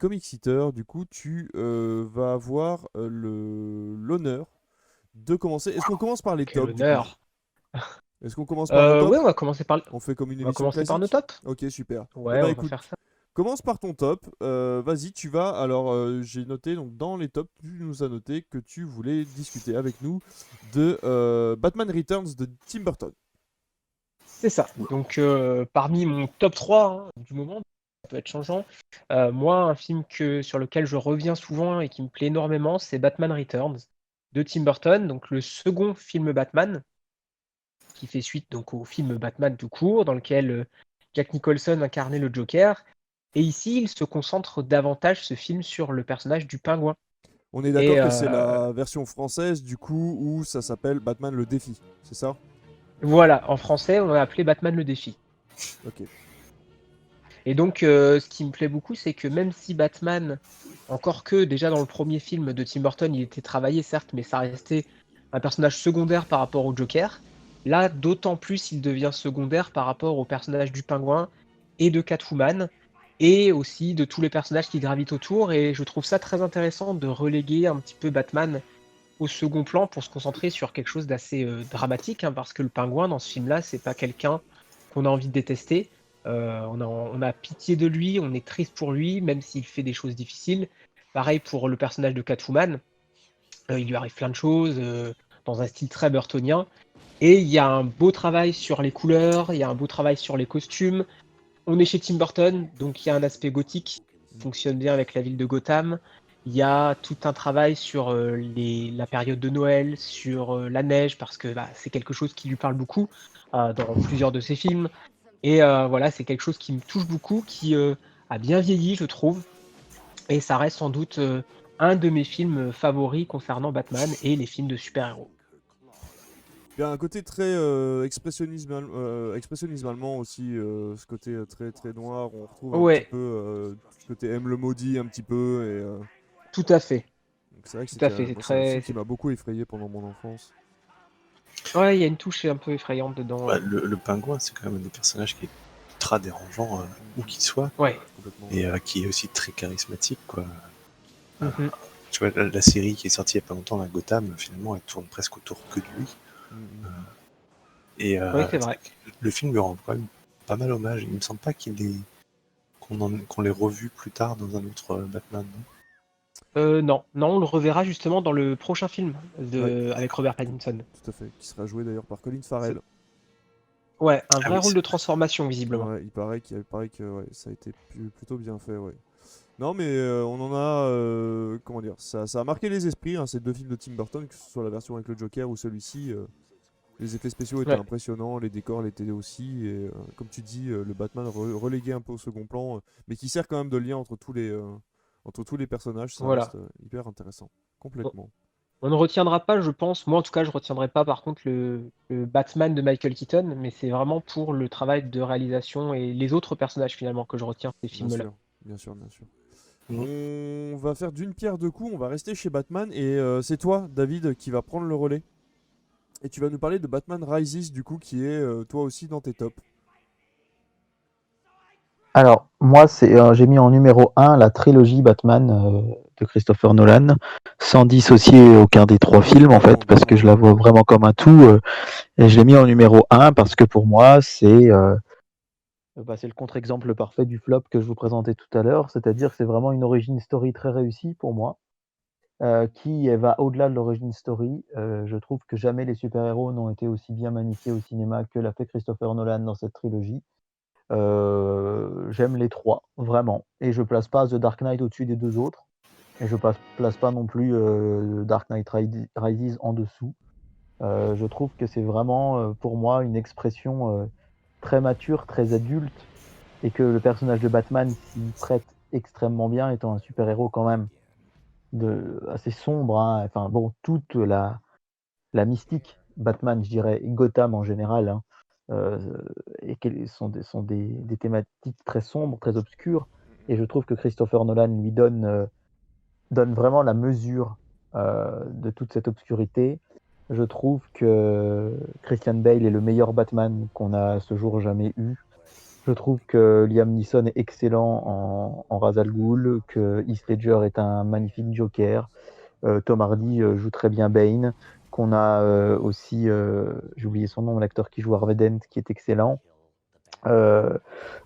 Comic Seater, du coup, tu vas avoir l'honneur de commencer. Est-ce qu'on commence par les Quel tops, du coup? honneur. Est-ce qu'on commence par nos Ouais, tops? on On fait comme une va émission commencer par nos classique? tops. Ok, super. Eh Ouais, ben on va écoute, faire ça. commence par ton top. Vas-y, tu vas. Alors, j'ai noté, donc dans les tops, tu nous as noté que tu voulais discuter avec nous de Batman Returns de Tim Burton. C'est ça. Donc, parmi mon top 3 hein, du moment, ça peut être changeant. Moi, un film sur lequel je reviens souvent et qui me plaît énormément, c'est Batman Returns de Tim Burton, donc le second film Batman, qui fait suite donc au film Batman tout court, dans lequel Jack Nicholson incarnait le Joker. Et ici, il se concentre davantage, ce film, sur le personnage du pingouin. On est Et d'accord que c'est la version française, du coup, où ça s'appelle Batman le défi, c'est ça? voilà, en français, on l'a appelé Batman le défi. Ok. Et donc, ce qui me plaît beaucoup, c'est que même si Batman, encore que déjà dans le premier film de Tim Burton, il était travaillé, certes, mais ça restait un personnage secondaire par rapport au Joker. Là, d'autant plus, il devient secondaire par rapport au personnage du Pingouin et de Catwoman, et aussi de tous les personnages qui gravitent autour. Et je trouve ça très intéressant de reléguer un petit peu Batman au second plan pour se concentrer sur quelque chose d'assez dramatique, hein, parce que le Pingouin, dans ce film-là, c'est pas quelqu'un qu'on a envie de détester. On a pitié de lui, on est triste pour lui, même s'il fait des choses difficiles. Pareil pour le personnage de Catwoman, il lui arrive plein de choses dans un style très burtonien. Et il y a un beau travail sur les couleurs, il y a un beau travail sur les costumes. On est chez Tim Burton, donc il y a un aspect gothique qui fonctionne bien avec la ville de Gotham. Il y a tout un travail sur la période de Noël, sur la neige, parce que bah, c'est quelque chose qui lui parle beaucoup dans plusieurs de ses films. Et voilà, c'est quelque chose qui me touche beaucoup, qui a bien vieilli, je trouve. Et ça reste sans doute un de mes films favoris concernant Batman et les films de super-héros. Il y a un côté très expressionnisme allemand aussi, ce côté très très noir. On retrouve un petit Ouais, peu ce côté M le maudit un petit peu. tout à fait. Donc c'est vrai que Tout à fait. moi, c'est un film qui m'a beaucoup effrayé pendant mon enfance. Ouais, il y a une touche un peu effrayante dedans. Bah, le pingouin, c'est quand même un des personnages qui est ultra dérangeant, où qu'il soit, Ouais. Complètement. et qui est aussi très charismatique, quoi. Mhm. Tu vois, la série qui est sortie il n'y a pas longtemps, la Gotham, finalement, elle tourne presque autour que de lui. Mm, Euh, mm. et Oui, c'est vrai. le film lui rend quand même pas mal hommage. Il me semble pas qu'on l'ait revu plus tard dans un autre Batman, non? Non, non, on le reverra justement dans le prochain film Ouais, avec Robert Pattinson. tout à fait. Qui sera joué d'ailleurs par Colin Farrell. C'est- Ouais, un Ah vrai oui, rôle c'est de vrai. transformation visiblement. Ouais, il paraît que ouais, ça a été plutôt bien fait, ouais. Non, mais on en a. Comment dire? Ça a marqué les esprits, hein, ces deux films de Tim Burton, que ce soit la version avec le Joker ou celui-ci. Les effets spéciaux étaient Ouais, impressionnants, les décors l'étaient aussi. Et comme tu dis, le Batman relégué un peu au second plan, mais qui sert quand même de lien entre tous les personnages, ça reste voilà. hyper intéressant. On, Complètement. on ne retiendra pas, je pense, moi en tout cas, je retiendrai pas par contre le Batman de Michael Keaton, mais c'est vraiment pour le travail de réalisation et les autres personnages finalement que je retiens de ces Bien films-là. sûr, bien sûr, bien sûr. Mhm. On va faire d'une pierre deux coups, on va rester chez Batman et c'est toi, David, qui va prendre le relais. Et tu vas nous parler de Batman Rises, du coup, qui est toi aussi dans tes tops. Alors, moi, j'ai mis en numéro 1 la trilogie Batman de Christopher Nolan, sans dissocier aucun des trois Oui, films, en fait, bien parce que je entendu. la vois vraiment comme un tout. Et je l'ai mis en numéro 1 parce que pour moi, c'est le contre-exemple parfait du flop que je vous présentais tout à l'heure, c'est-à-dire que c'est vraiment une origin story très réussie pour moi, qui va au-delà de l'origin story. Je trouve que jamais les super-héros n'ont été aussi bien magnifiés au cinéma que l'a fait Christopher Nolan dans cette trilogie. J'aime les 3 vraiment, et je place pas The Dark Knight au-dessus des 2 autres, et je place pas non plus, Dark Knight Rises en dessous. Je trouve que c'est vraiment, pour moi, une expression, très mature, très adulte, et que le personnage de Batman s'y prête extrêmement bien, étant un super-héros quand même assez sombre, hein. Enfin bon, toute la mystique Batman, je dirais, et Gotham en général, hein, heu, et quelles sont des thématiques très sombres, très obscures, et je trouve que Christopher Nolan lui donne vraiment la mesure, de toute cette obscurité. Je trouve que Christian Bale est le meilleur Batman qu'on a à ce jour jamais eu. Je trouve que Liam Neeson est excellent en Ra's al Ghul, que Heath Ledger est un magnifique Joker. Tom Hardy joue très bien Bane. Qu'on a aussi, j'ai oublié son nom, l'acteur qui joue Harvey Dent, qui est excellent.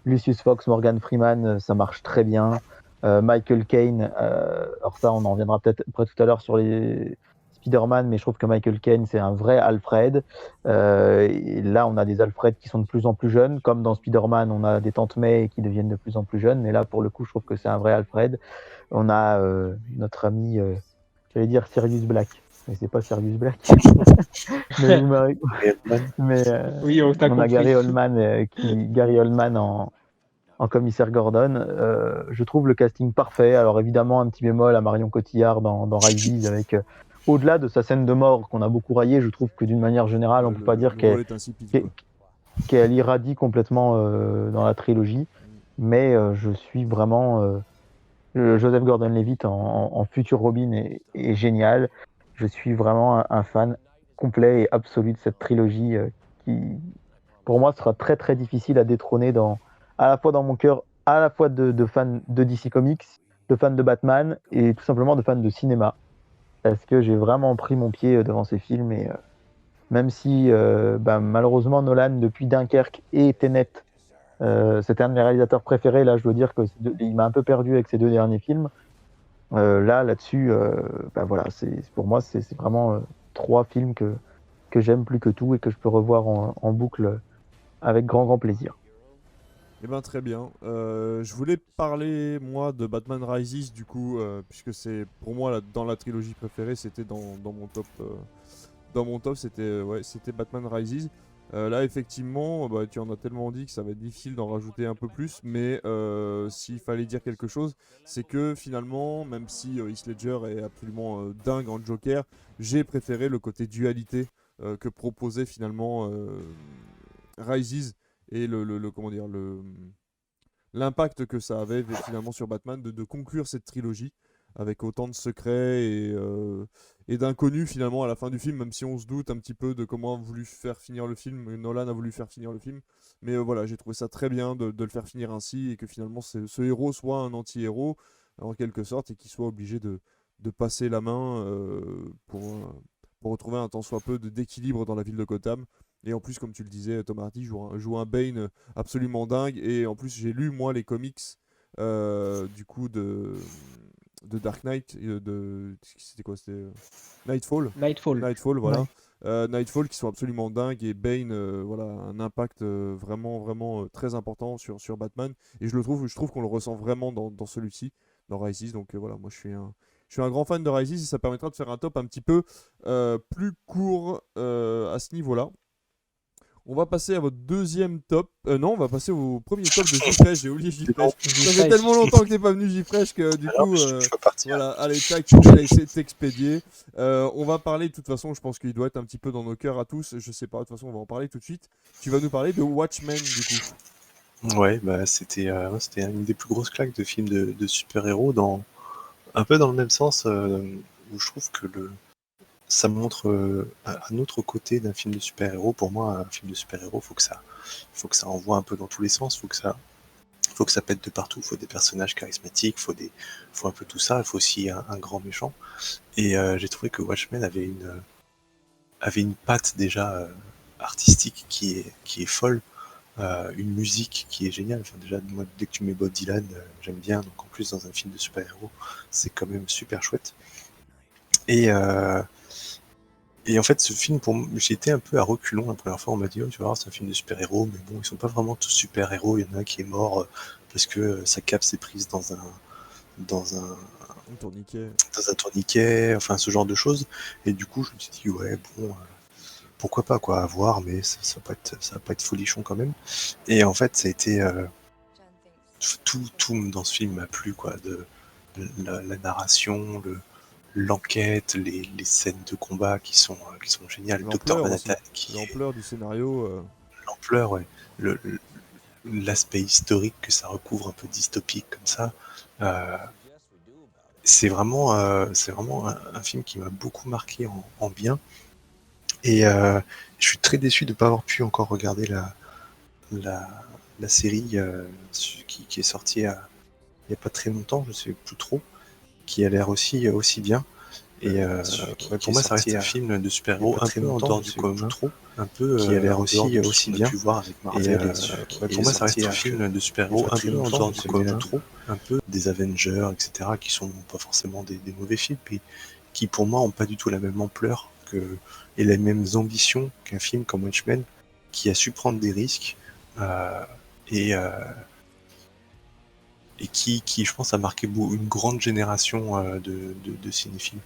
Lucius Fox, Morgan Freeman, ça marche très bien. Michael Caine, alors ça, on en reviendra peut-être après tout à l'heure sur les Spider-Man, mais je trouve que Michael Caine, c'est un vrai Alfred. Et là, on a des Alfred qui sont de plus en plus jeunes, comme dans Spider-Man, on a des Tantes May qui deviennent de plus en plus jeunes, mais là, pour le coup, je trouve que c'est un vrai Alfred. On a notre ami, j'allais dire Sirius Black, mais c'est pas Sirius Black. mais vous m'avez- mais, Oui, on t'a on a Gary compris. Oldman en commissaire Gordon. Je trouve le casting parfait. Alors évidemment, un petit bémol à Marion Cotillard dans Rises, avec au-delà de sa scène de mort qu'on a beaucoup raillé, je trouve que d'une manière générale, on peut pas dire Le rôle est insipide, quoi. qu'elle irradie complètement dans la trilogie. Mais je suis vraiment Joseph Gordon-Levitt en futur Robin est génial. Je suis vraiment un fan complet et absolu de cette trilogie qui, pour moi, sera très très difficile à détrôner à la fois dans mon cœur, à la fois de fan de DC Comics, de fan de Batman et tout simplement de fan de cinéma. Parce que j'ai vraiment pris mon pied devant ces films et même si malheureusement Nolan, depuis Dunkerque et Tenet, c'était un de mes réalisateurs préférés, là je dois dire qu'il m'a un peu perdu avec ces deux derniers films. Là-dessus, voilà, pour moi, c'est vraiment trois films que j'aime plus que tout et que je peux revoir en boucle avec grand, grand plaisir. Eh ben très bien. Je voulais parler moi de Batman Rises du coup, puisque c'est pour moi dans la trilogie préférée, c'était dans mon top. Dans mon top, c'était ouais, c'était Batman Rises. Là, effectivement, bah, tu en as tellement dit que ça va être difficile d'en rajouter un peu plus, mais s'il fallait dire quelque chose, c'est que finalement, même si Heath Ledger est absolument dingue en Joker, j'ai préféré le côté dualité que proposait finalement Rises et comment dire l'impact que ça avait finalement sur Batman de conclure cette trilogie avec autant de secrets et d'inconnus finalement à la fin du film, même si on se doute un petit peu de comment a voulu faire finir le film, Nolan a voulu faire finir le film. Mais voilà, j'ai trouvé ça très bien de le faire finir ainsi et que finalement ce héros soit un anti-héros en quelque sorte et qu'il soit obligé de passer la main pour retrouver un tant soit peu d'équilibre dans la ville de Gotham. Et en plus, comme tu le disais, Tom Hardy joue un Bane absolument dingue. Et en plus, j'ai lu moi les comics du coup de Dark Knight, c'était quoi? C'était Nightfall. Nightfall. Nightfall, voilà. Ouais. Nightfall qui sont absolument dingues et Bane, voilà, un impact vraiment, vraiment très important sur Batman. Et je trouve qu'on le ressent vraiment dans celui-ci, dans Rises. Donc voilà, moi je suis un grand fan de Rises et ça permettra de faire un top un petit peu plus court à ce niveau-là. On va passer à votre deuxième top. Non, on va passer au premier top de Gfresh. J'ai oublié Gfresh. Ça fait tellement longtemps que t'es pas venu Gfresh que du coup, je peux partir. voilà. Allez, tac, tu peux laisser t'expédier. On va parler de toute façon. Je pense qu'il doit être un petit peu dans nos cœurs à tous. Je sais pas. De toute façon, on va en parler tout de suite. Tu vas nous parler de Watchmen du coup. Ouais, bah c'était une des plus grosses claques de films de super-héros un peu dans le même sens où je trouve que ça montre un autre côté d'un film de super-héros. Pour moi, un film de super-héros, faut que ça envoie un peu dans tous les sens, faut que ça pète de partout, faut des personnages charismatiques, faut un peu tout ça, il faut aussi un grand méchant. Et j'ai trouvé que Watchmen avait une patte déjà artistique qui est folle, une musique qui est géniale. Enfin, déjà, moi, dès que tu mets Bob Dylan, j'aime bien. Donc en plus, dans un film de super-héros, c'est quand même super chouette. Et, euh, et en fait, ce film, j'ai été un peu à reculons la première fois. On m'a dit, oh, tu vas voir, c'est un film de super-héros, mais bon, ils sont pas vraiment tous super-héros. Il y en a un qui est mort parce que sa cape s'est prise dans un, Un tourniquet. dans un tourniquet, enfin ce genre de choses. Et du coup, je me suis dit, ouais, bon, pourquoi pas, quoi, à voir, mais ça va pas être folichon quand même. Et en fait, ça a été tout dans ce film m'a plu, quoi, la narration, l'enquête, les scènes de combat qui sont géniales. Le Docteur L'ampleur aussi. Manhattan L'ampleur du scénario. l'ampleur, ouais. L'aspect historique que ça recouvre, un peu dystopique comme ça. C'est vraiment un film qui m'a beaucoup marqué en bien. Et je suis très déçu de ne pas avoir pu encore regarder la la série qui est sortie il n'y a pas très longtemps, je ne sais plus trop, qui a l'air aussi bien. Et pour moi, ça reste un film de super-héros un peu en dehors du commun, qui a l'air aussi bien. Voir avec Marvel, pour moi, ça reste un film de super-héros un peu en dehors du commun, un peu des Avengers, etc., qui sont pas forcément des mauvais films, mais qui pour moi ont pas du tout la même ampleur et les mêmes ambitions qu'un film comme Watchmen, qui a su prendre des risques et qui, je pense, a marqué une grande génération de cinéphiles.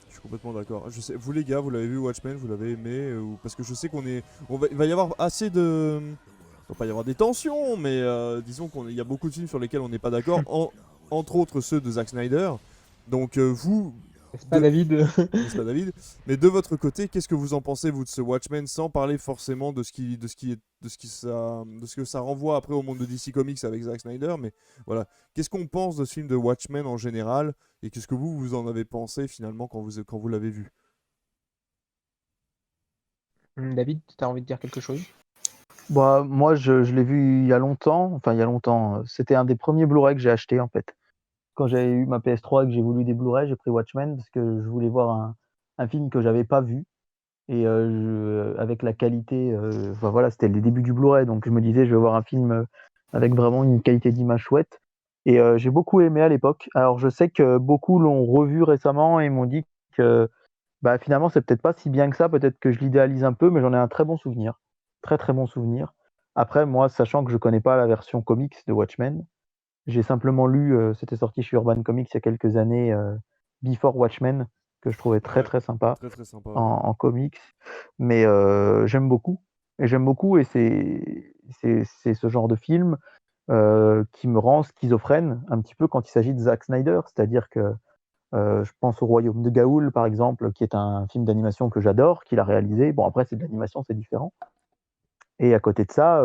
Je suis complètement d'accord. Je sais, vous les gars, vous l'avez vu Watchmen, vous l'avez aimé ou parce que je sais il va y avoir assez de, il va pas y avoir des tensions, mais disons qu'il y a beaucoup de films sur lesquels on n'est pas d'accord, entre autres ceux de Zack Snyder. Donc vous, N'est-ce pas, David? n'est-ce pas David? Mais de votre côté, qu'est-ce que vous en pensez vous de ce Watchmen, sans parler forcément de ce que ça renvoie après au monde de DC Comics avec Zack Snyder, mais voilà, qu'est-ce qu'on pense de ce film de Watchmen en général et qu'est-ce que vous en avez pensé finalement quand vous l'avez vu? David, tu as envie de dire quelque chose? Bah, moi, je l'ai vu il y a longtemps. Enfin, il y a longtemps. C'était un des premiers Blu-ray que j'ai acheté, en fait. Quand j'avais eu ma PS3 et que j'ai voulu des Blu-ray, j'ai pris Watchmen parce que je voulais voir un film que j'avais pas vu. Et avec la qualité, enfin voilà, c'était les débuts du Blu-ray, donc je me disais, je vais voir un film avec vraiment une qualité d'image chouette. Et j'ai beaucoup aimé à l'époque. Alors, je sais que beaucoup l'ont revu récemment et m'ont dit que bah, finalement, c'est peut-être pas si bien que ça. Peut-être que je l'idéalise un peu, mais j'en ai un très bon souvenir. Très, très bon souvenir. Après, moi, sachant que je connais pas la version comics de Watchmen, j'ai simplement lu, c'était sorti chez Urban Comics il y a quelques années, Before Watchmen, que je trouvais très, Ouais, très sympa très très sympa. en comics. Mais j'aime beaucoup. Et j'aime beaucoup, et c'est ce genre de film qui me rend schizophrène un petit peu quand il s'agit de Zack Snyder. C'est-à-dire que je pense au Royaume de Gaoul, par exemple, qui est un film d'animation que j'adore, qu'il a réalisé. Bon, après, c'est de l'animation, c'est différent. Et à côté de ça,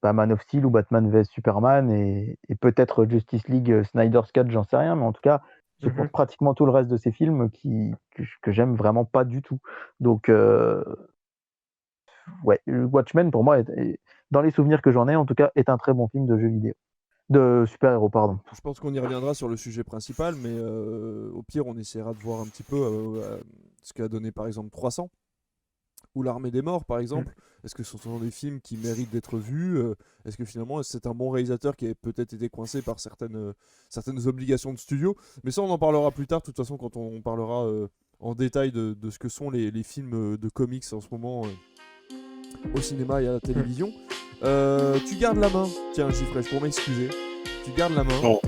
bah, Man of Steel ou Batman vs Superman et peut-être Justice League Snyder's Cut, j'en sais rien, mais en tout cas, c'est pour pratiquement tout le reste de ces films que j'aime vraiment pas du tout. Donc, ouais, Watchmen, pour moi, dans les souvenirs que j'en ai, en tout cas, est un très bon film de jeu vidéo. De super-héros, pardon. Je pense qu'on y reviendra sur le sujet principal, mais au pire, on essaiera de voir un petit peu ce qu'a donné par exemple 300 ou L'Armée des Morts, par exemple. Est-ce que ce sont des films qui méritent d'être vus? Est-ce que finalement c'est un bon réalisateur qui a peut-être été coincé par certaines obligations de studio? Mais ça, on en parlera plus tard, de toute façon, quand on parlera en détail de ce que sont les films de comics en ce moment au cinéma et à la télévision. Tu gardes la main. Tiens, Gifresh, pour m'excuser. Tu gardes la main. Oh.